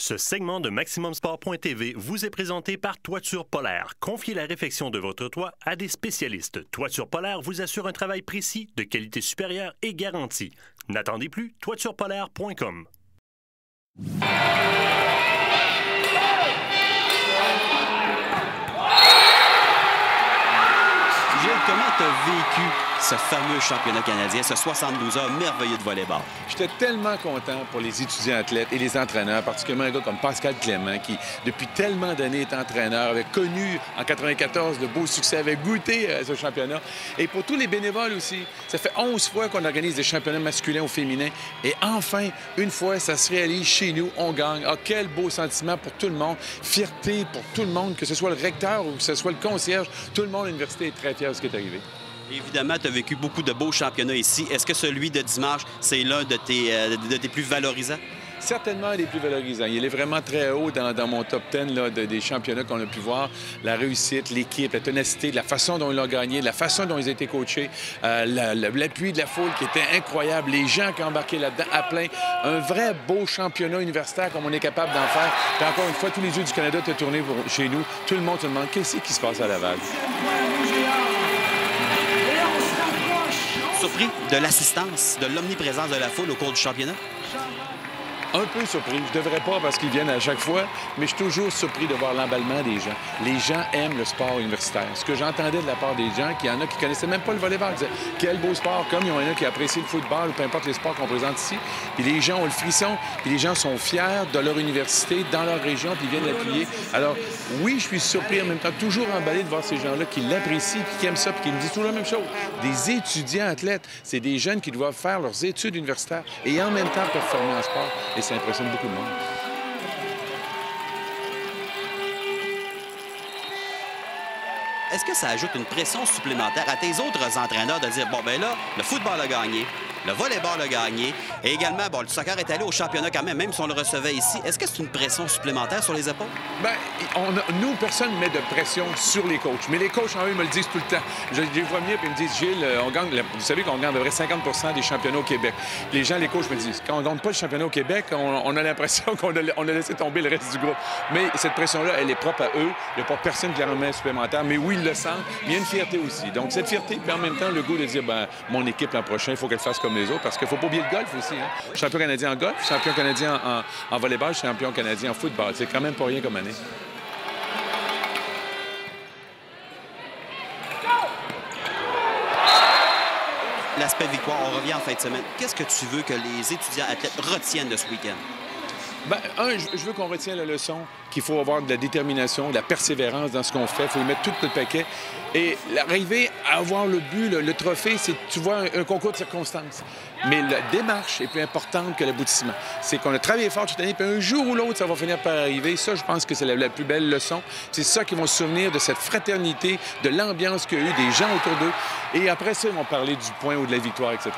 Ce segment de MaximumSport.tv vous est présenté par Toiture Polaire. Confiez la réfection de votre toit à des spécialistes. Toiture Polaire vous assure un travail précis, de qualité supérieure et garantie. N'attendez plus, toiturepolaire.com. Gilles, comment tu as vécu ce fameux championnat canadien, ce 72 heures merveilleux de volley-ball? J'étais tellement content pour les étudiants athlètes et les entraîneurs, particulièrement un gars comme Pascal Clément, qui, depuis tellement d'années, est entraîneur, avait connu en 94 de beaux succès, avait goûté à ce championnat. Et pour tous les bénévoles aussi, ça fait 11 fois qu'on organise des championnats masculins ou féminins. Et enfin, une fois, ça se réalise chez nous, on gagne. Ah, quel beau sentiment pour tout le monde, fierté pour tout le monde, que ce soit le recteur ou que ce soit le concierge. Tout le monde à l'université est très fier de ce qui est arrivé. Évidemment, tu as vécu beaucoup de beaux championnats ici. Est-ce que celui de dimanche, c'est l'un de tes plus valorisants? Certainement un des plus valorisants. Il est vraiment très haut dans mon top 10 là, des championnats qu'on a pu voir. La réussite, l'équipe, la ténacité, la façon dont ils l'ont gagné, la façon dont ils ont été coachés, l'appui de la foule qui était incroyable, les gens qui ont embarqué là-dedans à plein. Un vrai beau championnat universitaire comme on est capable d'en faire. Puis encore une fois, tous les yeux du Canada étaient tournés chez nous. Tout le monde se demande qu'est-ce qui se passe à Laval. Surpris de l'assistance, de l'omniprésence de la foule au cours du championnat? Un peu surpris. Je devrais pas parce qu'ils viennent à chaque fois, mais je suis toujours surpris de voir l'emballement des gens. Les gens aiment le sport universitaire. Ce que j'entendais de la part des gens, qu'il y en a qui connaissaient même pas le volleyball, ils disaient « Quel beau sport! » Comme il y en a qui apprécient le football ou peu importe les sports qu'on présente ici. Puis les gens ont le frisson, puis les gens sont fiers de leur université, dans leur région, puis ils viennent l'appuyer. Alors, oui, je suis surpris en même temps, toujours emballé de voir ces gens-là qui l'apprécient, puis qui aiment ça, puis qui me disent toujours la même chose. Des étudiants athlètes, c'est des jeunes qui doivent faire leurs études universitaires et en même temps performer en sport. Et ça impressionne beaucoup de monde. Est-ce que ça ajoute une pression supplémentaire à tes autres entraîneurs de dire, bon, ben là, le football a gagné, le volleyball a gagné, et également, bon, le soccer est allé au championnat quand même si on le recevait ici. Est-ce que c'est une pression supplémentaire sur les épaules? Bien, nous, personne ne met de pression sur les coachs. Mais les coachs, en eux, me le disent tout le temps. Je les vois venir et ils me disent, Gilles, on gagne, vous savez qu'on gagne à peu près 50 des championnats au Québec. Les gens, les coachs me disent, quand on ne gagne pas le championnat au Québec, on a l'impression qu'on a laissé tomber le reste du groupe. Mais cette pression-là, elle est propre à eux. Il n'y a pas personne qui la remet supplémentaire. Mais oui, ils le sentent. Mais il y a une fierté aussi. Donc, cette fierté, puis en même temps, le goût de dire, ben, mon équipe l'an prochain, il faut qu'elle fasse comme les autres. Parce qu'il ne faut pas oublier le golf aussi. Hein? Champion canadien en golf, champion canadien en volleyball, champion canadien en football. C'est quand même pas rien comme année. L'aspect victoire, on revient en fin de semaine. Qu'est-ce que tu veux que les étudiants athlètes retiennent de ce week-end? Bien, je veux qu'on retienne la leçon qu'il faut avoir de la détermination, de la persévérance dans ce qu'on fait. Il faut y mettre tout le paquet. Et arriver à avoir le but, le trophée, c'est, tu vois, un concours de circonstances. Mais la démarche est plus importante que l'aboutissement. C'est qu'on a travaillé fort toute l'année, puis un jour ou l'autre, ça va finir par arriver. Ça, je pense que c'est la plus belle leçon. C'est ça qu'ils vont se souvenir de cette fraternité, de l'ambiance qu'il y a eu, des gens autour d'eux. Et après ça, ils vont parler du point ou de la victoire, etc.